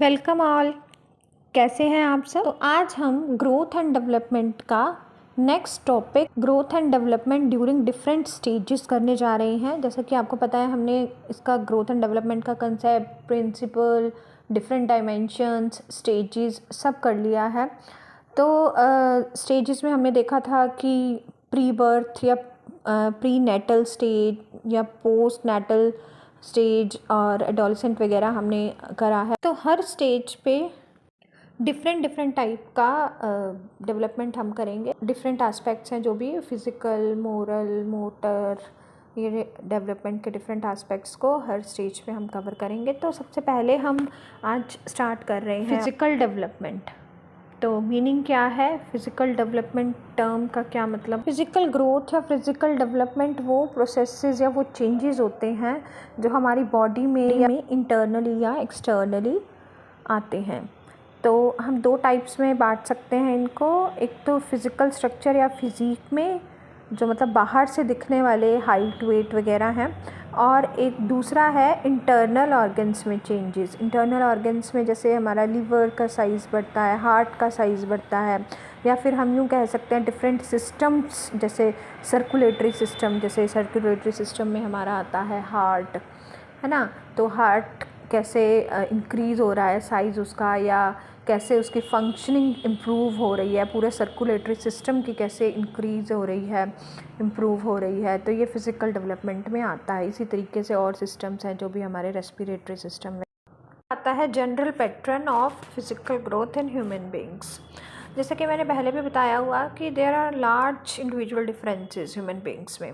Welcome all. कैसे हैं आप सब। तो आज हम ग्रोथ एंड डेवलपमेंट का next topic growth and development during different stages करने जा रहे हैं। जैसा कि आपको पता है हमने इसका ग्रोथ एंड डेवलपमेंट का concept, principle, different dimensions, stages सब कर लिया है। तो स्टेजेस में हमने देखा था कि प्री बर्थ या प्री नेटल स्टेज या पोस्ट नेटल स्टेज और एडोलसेंट वगैरह हमने करा है। तो हर स्टेज पे डिफरेंट टाइप का डेवलपमेंट हम करेंगे। डिफरेंट एस्पेक्ट्स हैं जो भी फिज़िकल, मोरल, मोटर, ये डेवलपमेंट के डिफरेंट एस्पेक्ट्स को हर स्टेज पे हम कवर करेंगे। तो सबसे पहले हम आज स्टार्ट कर रहे हैं फिज़िकल डेवलपमेंट। तो मीनिंग क्या है फिज़िकल डेवलपमेंट टर्म का, क्या मतलब। फिज़िकल ग्रोथ या फिज़िकल डेवलपमेंट वो प्रोसेसेस या वो चेंजेस होते हैं जो हमारी बॉडी में या इंटरनली या एक्सटर्नली आते हैं। तो हम दो टाइप्स में बांट सकते हैं इनको। एक तो फिज़िकल स्ट्रक्चर या फिज़ीक में, जो मतलब बाहर से दिखने वाले हाइट, वेट वगैरह हैं, और एक दूसरा है इंटरनल ऑर्गन्स में चेंजेस। इंटरनल ऑर्गन्स में जैसे हमारा लीवर का साइज़ बढ़ता है, हार्ट का साइज़ बढ़ता है, या फिर हम यूँ कह सकते हैं डिफरेंट सिस्टम्स, जैसे सर्कुलेटरी सिस्टम। जैसे सर्कुलेटरी सिस्टम में हमारा आता है हार्ट, है ना। तो हार्ट कैसे इंक्रीज़ हो रहा है साइज़ उसका, या कैसे उसकी फंक्शनिंग इम्प्रूव हो रही है, पूरे सर्कुलेटरी सिस्टम की कैसे इंक्रीज़ हो रही है, इम्प्रूव हो रही है। तो ये फ़िज़िकल डेवलपमेंट में आता है। इसी तरीके से और सिस्टम्स हैं जो भी हमारे रेस्पिरेटरी सिस्टम में आता है। General pattern of physical growth in human beings. जैसे कि मैंने पहले भी बताया हुआ कि there are large individual differences human beings में।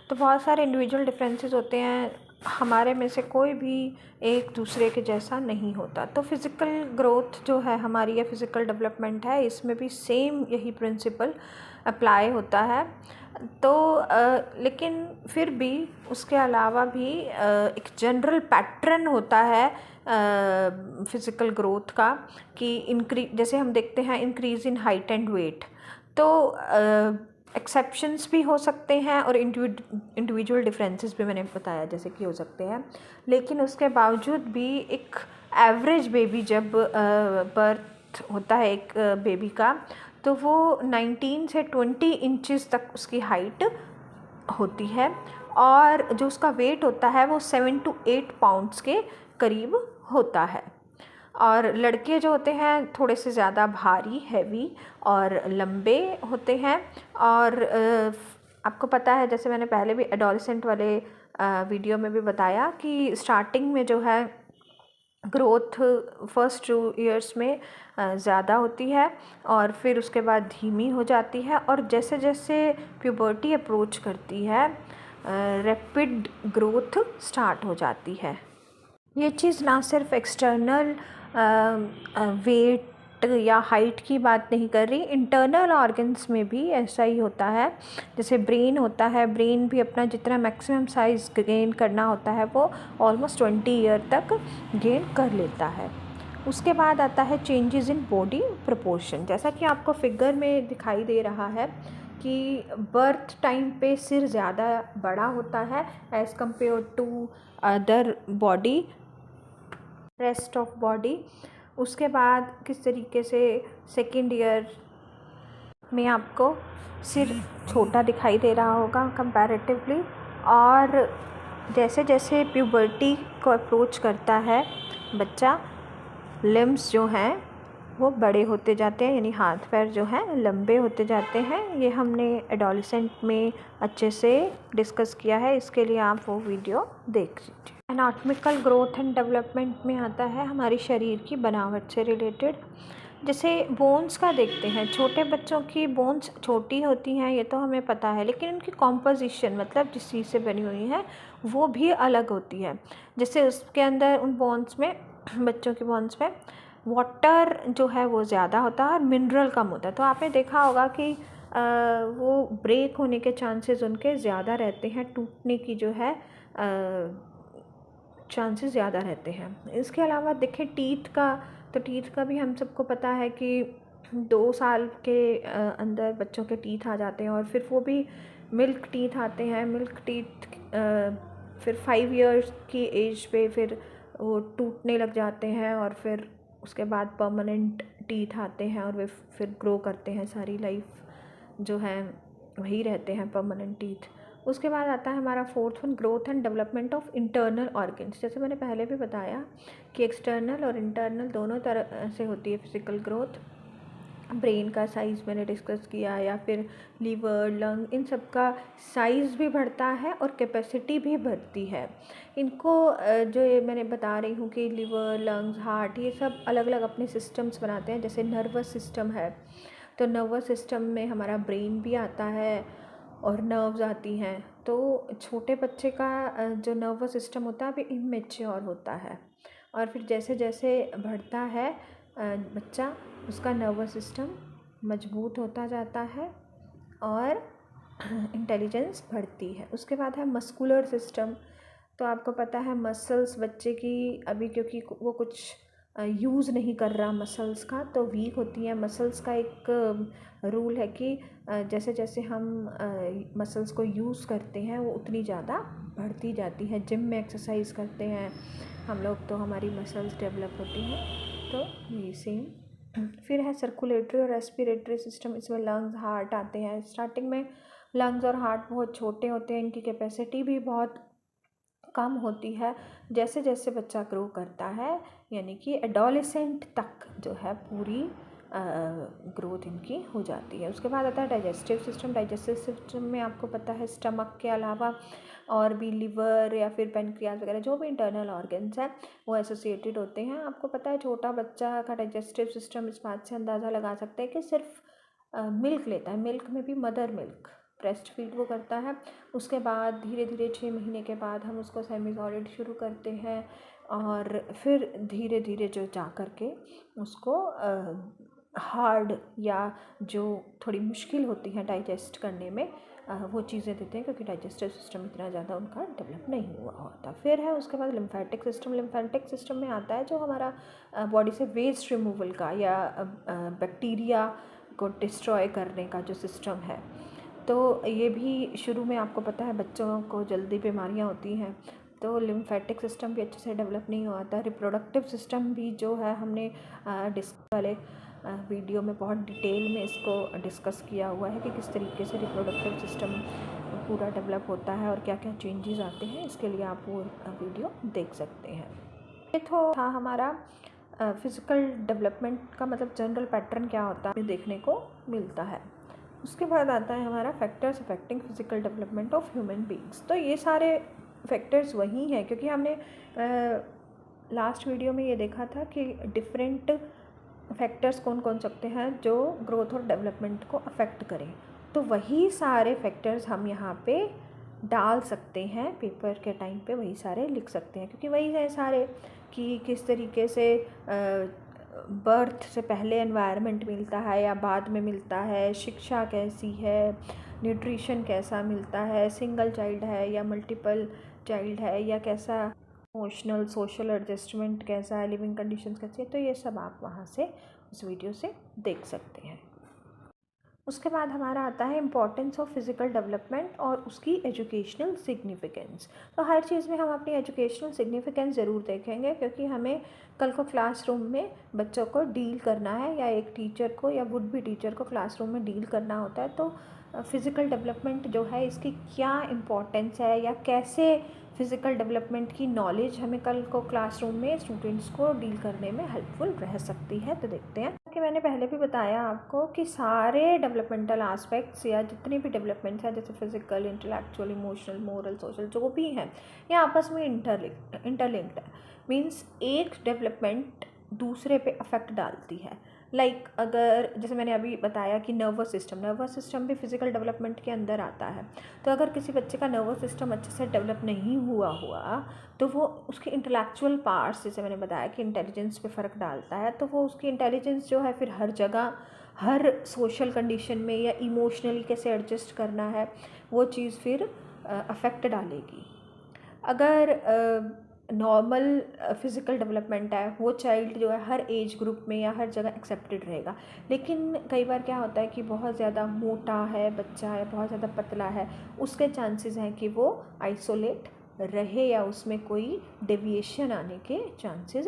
तो बहुत सारे इंडिविजुअल डिफरेंसेस होते हैं, हमारे में से कोई भी एक दूसरे के जैसा नहीं होता। तो फिज़िकल ग्रोथ जो है हमारी, या फिज़िकल डेवलपमेंट है, इसमें भी सेम यही प्रिंसिपल अप्लाई होता है। तो लेकिन फिर भी उसके अलावा भी एक जनरल पैटर्न होता है फिज़िकल ग्रोथ का, कि जैसे हम देखते हैं increase in height and weight. तो एक्सेप्शंस भी हो सकते हैं और इंडिविजुअल डिफरेंसेस भी मैंने बताया जैसे कि हो सकते हैं। लेकिन उसके बावजूद भी एक एवरेज बेबी जब बर्थ होता है एक बेबी का, तो वो 19 से 20 इंचेस तक उसकी हाइट होती है, और जो उसका वेट होता है वो 7 to 8 पाउंड्स के करीब होता है। और लड़के जो होते हैं थोड़े से ज़्यादा भारी, हैवी और लंबे होते हैं। और आपको पता है, जैसे मैंने पहले भी एडोलसेंट वाले वीडियो में भी बताया, कि स्टार्टिंग में जो है ग्रोथ फर्स्ट 2 ईयर्स में ज़्यादा होती है, और फिर उसके बाद धीमी हो जाती है, और जैसे जैसे प्यूबर्टी अप्रोच करती है रैपिड ग्रोथ स्टार्ट हो जाती है। ये चीज़ ना सिर्फ एक्सटर्नल वेट या हाइट की बात नहीं कर रही, इंटरनल ऑर्गन्स में भी ऐसा ही होता है। जैसे ब्रेन होता है, ब्रेन भी अपना जितना मैक्सिमम साइज़ गेन करना होता है वो ऑलमोस्ट 20 ईयर तक गेन कर लेता है। उसके बाद आता है चेंजेस इन बॉडी प्रोपोर्शन। जैसा कि आपको फिगर में दिखाई दे रहा है कि बर्थ टाइम पे सिर ज़्यादा बड़ा होता है as compare to other body, rest of body. उसके बाद किस तरीके से सेकेंड ईयर में आपको सिर छोटा दिखाई दे रहा होगा कंपैरेटिवली, और जैसे जैसे प्यूबर्टी को अप्रोच करता है बच्चा, लिम्स जो हैं वो बड़े होते जाते हैं, यानी हाथ पैर जो हैं लंबे होते जाते हैं। ये हमने एडोलसेंट में अच्छे से डिस्कस किया है, इसके लिए आप वो वीडियो देख लीजिए। एनाटॉमिकल ग्रोथ एंड डेवलपमेंट में आता है हमारी शरीर की बनावट से रिलेटेड। जैसे बोन्स का देखते हैं, छोटे बच्चों की बोन्स छोटी होती हैं, ये तो हमें पता है, लेकिन उनकी कॉम्पोजिशन, मतलब जिस चीज़ से बनी हुई है वो भी अलग होती है। जैसे उसके अंदर उन बोन्स में, बच्चों की बोन्स में वाटर जो है वो ज़्यादा होता है और मिनरल कम होता है। तो आपने देखा होगा कि वो ब्रेक होने के चांसेस उनके ज़्यादा रहते हैं, टूटने की जो है चांसेस ज़्यादा रहते हैं। इसके अलावा देखें टीथ का, तो टीथ का भी हम सबको पता है कि 2 साल के अंदर बच्चों के टीथ आ जाते हैं, और फिर वो भी मिल्क टीथ आते हैं। मिल्क टीथ फिर 5 इयर्स की एज पे फिर वो टूटने लग जाते हैं, और फिर उसके बाद परमानेंट टीथ आते हैं और वे फिर ग्रो करते हैं, सारी लाइफ जो है वही रहते हैं परमानेंट टीथ। उसके बाद आता है हमारा fourth one, growth and development of internal organs. जैसे मैंने पहले भी बताया कि एक्सटर्नल और इंटरनल दोनों तरह से होती है फिजिकल ग्रोथ। ब्रेन का साइज़ मैंने डिस्कस किया, या फिर लीवर, लंग, इन सब का साइज़ भी बढ़ता है और कैपेसिटी भी बढ़ती है। इनको जो ये मैंने बता रही हूँ कि लीवर, लंग्स, हार्ट, ये सब अलग अलग अपने सिस्टम्स बनाते हैं। जैसे नर्वस सिस्टम है, तो नर्वस सिस्टम में हमारा ब्रेन भी आता है और नर्व्स आती हैं। तो छोटे बच्चे का जो नर्वस सिस्टम होता है अभी इमेच्योर होता है, और फिर जैसे जैसे बढ़ता है बच्चा, उसका नर्वस सिस्टम मजबूत होता जाता है और इंटेलिजेंस बढ़ती है। उसके बाद है मस्कुलर सिस्टम। तो आपको पता है मसल्स बच्चे की अभी, क्योंकि वो कुछ यूज़ नहीं कर रहा मसल्स का, तो वीक होती है। मसल्स का एक रूल है कि जैसे जैसे हम मसल्स को यूज़ करते हैं वो उतनी ज़्यादा बढ़ती जाती है। जिम में एक्सरसाइज करते हैं हम लोग तो हमारी मसल्स डेवलप होती हैं, तो ये सेम। फिर है सर्कुलेटरी और रेस्पिरेटरी सिस्टम। इसमें लंग्स, हार्ट आते हैं। स्टार्टिंग में लंग्स और हार्ट बहुत छोटे होते हैं, इनकी कैपेसिटी भी बहुत कम होती है। जैसे जैसे बच्चा ग्रो करता है, यानी कि एडोलेसेंट तक जो है पूरी ग्रोथ इनकी हो जाती है। उसके बाद आता है डाइजेस्टिव सिस्टम। डाइजेस्टिव सिस्टम में आपको पता है स्टमक के अलावा और भी लिवर या फिर पेनक्रियाज वगैरह जो भी इंटरनल ऑर्गन्स हैं वो एसोसिएटेड होते हैं। आपको पता है छोटा बच्चा का डाइजेस्टिव सिस्टम इस बात से अंदाज़ा लगा सकते हैं कि सिर्फ मिल्क लेता है, मिल्क में भी मदर मिल्क, ब्रेस्ट फीड वो करता है। उसके बाद धीरे धीरे 6 महीने के बाद हम उसको सेमी सॉलिड शुरू करते हैं, और फिर धीरे धीरे जो जा कर के उसको हार्ड या जो थोड़ी मुश्किल होती है डाइजेस्ट करने में वो चीज़ें देते हैं, क्योंकि डाइजेस्टिव सिस्टम इतना ज़्यादा उनका डेवलप नहीं हुआ होता। फिर है उसके बाद लिम्फेटिक सिस्टम। लिम्फेटिक सिस्टम में आता है जो हमारा बॉडी से वेस्ट रिमूवल का या बैक्टीरिया को डिस्ट्रॉय करने का जो सिस्टम है। तो ये भी शुरू में आपको पता है बच्चों को जल्दी बीमारियां होती हैं, तो लिम्फेटिक सिस्टम भी अच्छे से डेवलप नहीं हुआ था। रिप्रोडक्टिव सिस्टम भी जो है हमने डिस्कस वाले वीडियो में बहुत डिटेल में इसको डिस्कस किया हुआ है कि किस तरीके से रिप्रोडक्टिव सिस्टम पूरा डेवलप होता है और क्या क्या चेंजेस आते हैं। इसके लिए आप वो वीडियो देख सकते हैं। ये तो था हमारा फिज़िकल डेवलपमेंट का मतलब जनरल पैटर्न क्या होता है देखने को मिलता है। उसके बाद आता है हमारा factors affecting physical development of human beings. तो ये सारे फैक्टर्स वही हैं, क्योंकि हमने लास्ट वीडियो में ये देखा था कि डिफरेंट फैक्टर्स कौन कौन सकते हैं जो ग्रोथ और डेवलपमेंट को अफेक्ट करें। तो वही सारे फैक्टर्स हम यहाँ पे डाल सकते हैं पेपर के टाइम पे, वही सारे लिख सकते हैं, क्योंकि वही है सारे कि किस तरीके से बर्थ से पहले एनवायरनमेंट मिलता है या बाद में मिलता है, शिक्षा कैसी है, न्यूट्रिशन कैसा मिलता है, सिंगल चाइल्ड है या मल्टीपल चाइल्ड है, या कैसा इमोशनल सोशल एडजस्टमेंट कैसा है, लिविंग कंडीशंस कैसी है। तो ये सब आप वहाँ से उस वीडियो से देख सकते हैं। उसके बाद हमारा आता है इम्पॉर्टेंस ऑफ फिज़िकल डेवलपमेंट और उसकी एजुकेशनल सिग्निफिकेंस। तो हर चीज़ में हम अपनी एजुकेशनल सिग्निफिकेंस ज़रूर देखेंगे, क्योंकि हमें कल को क्लासरूम में बच्चों को डील करना है, या एक टीचर को या वुड बी टीचर को क्लासरूम में डील करना होता है। तो फ़िज़िकल डेवलपमेंट जो है इसकी क्या इम्पोर्टेंस है, या कैसे फ़िज़िकल डेवलपमेंट की नॉलेज हमें कल को क्लासरूम में स्टूडेंट्स को डील करने में हेल्पफुल रह सकती है। तो देखते हैं कि मैंने पहले भी बताया आपको कि सारे डेवलपमेंटल एस्पेक्ट्स या जितने भी डेवलपमेंट्स हैं, जैसे physical, intellectual, emotional, moral, social, जो भी हैं, ये आपस में इंटरलिंक्ड है। मीन्स एक डेवलपमेंट दूसरे पे अफेक्ट डालती है। लाइक अगर जैसे मैंने अभी बताया कि नर्वस सिस्टम भी फिज़िकल डेवलपमेंट के अंदर आता है। तो अगर किसी बच्चे का नर्वस सिस्टम अच्छे से डेवलप नहीं हुआ तो वो उसके इंटेलेक्चुअल पार्ट्स, जैसे मैंने बताया कि इंटेलिजेंस पे फ़र्क डालता है, तो वो उसकी इंटेलिजेंस जो है फिर हर जगह, हर सोशल कंडीशन में या इमोशनली कैसे एडजस्ट करना है, वो चीज़ फिर अफेक्ट डालेगी। अगर नॉर्मल फिज़िकल डेवलपमेंट है, वो चाइल्ड जो है हर एज ग्रुप में या हर जगह एक्सेप्टेड रहेगा। लेकिन कई बार क्या होता है कि बहुत ज़्यादा मोटा है बच्चा है, बहुत ज़्यादा पतला है, उसके चांसेस हैं कि वो आइसोलेट रहे या उसमें कोई डेविएशन आने के चांसेस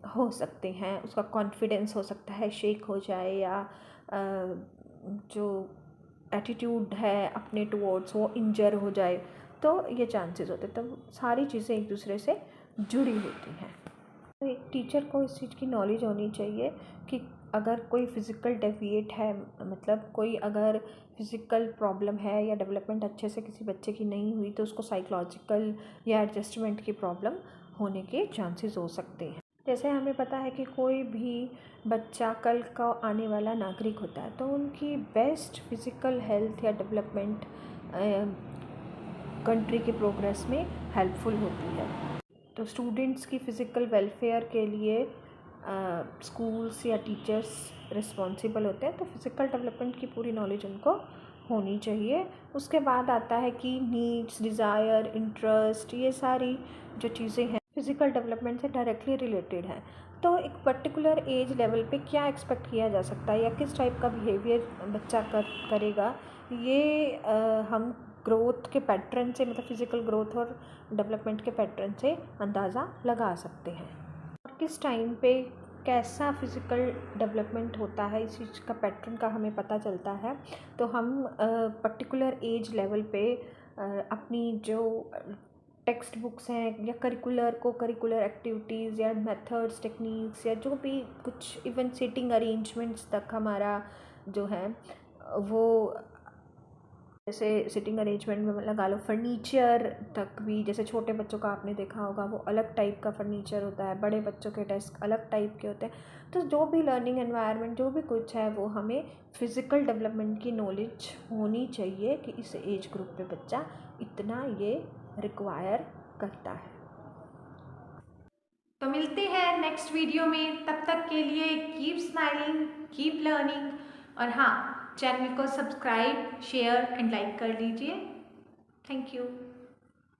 हो सकते हैं, उसका कॉन्फिडेंस हो सकता है शेक हो जाए, या जो एटीट्यूड है अपने टुवर्ड्स वो इंजर हो जाए, तो ये चांसेस होते हैं। तो सारी चीज़ें एक दूसरे से जुड़ी होती हैं। तो एक टीचर को इस चीज़ की नॉलेज होनी चाहिए कि अगर कोई फ़िज़िकल डेविएट है, मतलब कोई अगर फ़िज़िकल प्रॉब्लम है या डेवलपमेंट अच्छे से किसी बच्चे की नहीं हुई, तो उसको साइकोलॉजिकल या एडजस्टमेंट की प्रॉब्लम होने के चांसेस हो सकते हैं। जैसे हमें पता है कि कोई भी बच्चा कल का आने वाला नागरिक होता है, तो उनकी बेस्ट फ़िज़िकल हेल्थ या डेवलपमेंट कंट्री के प्रोग्रेस में हेल्पफुल होती है। तो स्टूडेंट्स की फ़िज़िकल वेलफेयर के लिए स्कूल्स या टीचर्स रिस्पॉन्सिबल होते हैं, तो फ़िज़िकल डेवलपमेंट की पूरी नॉलेज उनको होनी चाहिए। उसके बाद आता है कि नीड्स, डिज़ायर, इंटरेस्ट, ये सारी जो चीज़ें हैं फ़िज़िकल डेवलपमेंट से डायरेक्टली रिलेटेड हैं। तो एक पर्टिकुलर एज लेवल पे क्या एक्सपेक्ट किया जा सकता है या किस टाइप का बिहेवियर बच्चा करेगा, ये हम ग्रोथ के पैटर्न से, मतलब फ़िज़िकल ग्रोथ और डेवलपमेंट के पैटर्न से अंदाज़ा लगा सकते हैं। और किस टाइम पे कैसा फ़िज़िकल डेवलपमेंट होता है, इस चीज़ का पैटर्न का हमें पता चलता है। तो हम पर्टिकुलर एज लेवल पे अपनी जो टेक्स्ट बुक्स हैं या करिकुलर एक्टिविटीज़ या मेथड्स, टेक्निक्स, या जो भी कुछ इवन सीटिंग अरेंजमेंट्स तक हमारा जो है वो, जैसे सिटिंग अरेंजमेंट में लगा लो, फर्नीचर तक भी, जैसे छोटे बच्चों का आपने देखा होगा वो अलग टाइप का फर्नीचर होता है, बड़े बच्चों के डेस्क अलग टाइप के होते हैं। तो जो भी लर्निंग एनवायरनमेंट जो भी कुछ है वो हमें फ़िज़िकल डेवलपमेंट की नॉलेज होनी चाहिए कि इस एज ग्रुप पे बच्चा इतना ये रिक्वायर करता है। तो मिलते हैं नेक्स्ट वीडियो में, तब तक के लिए कीप स्माइलिंग, कीप लर्निंग, और हाँ, चैनल को सब्सक्राइब, शेयर एंड लाइक कर लीजिए। Thank you.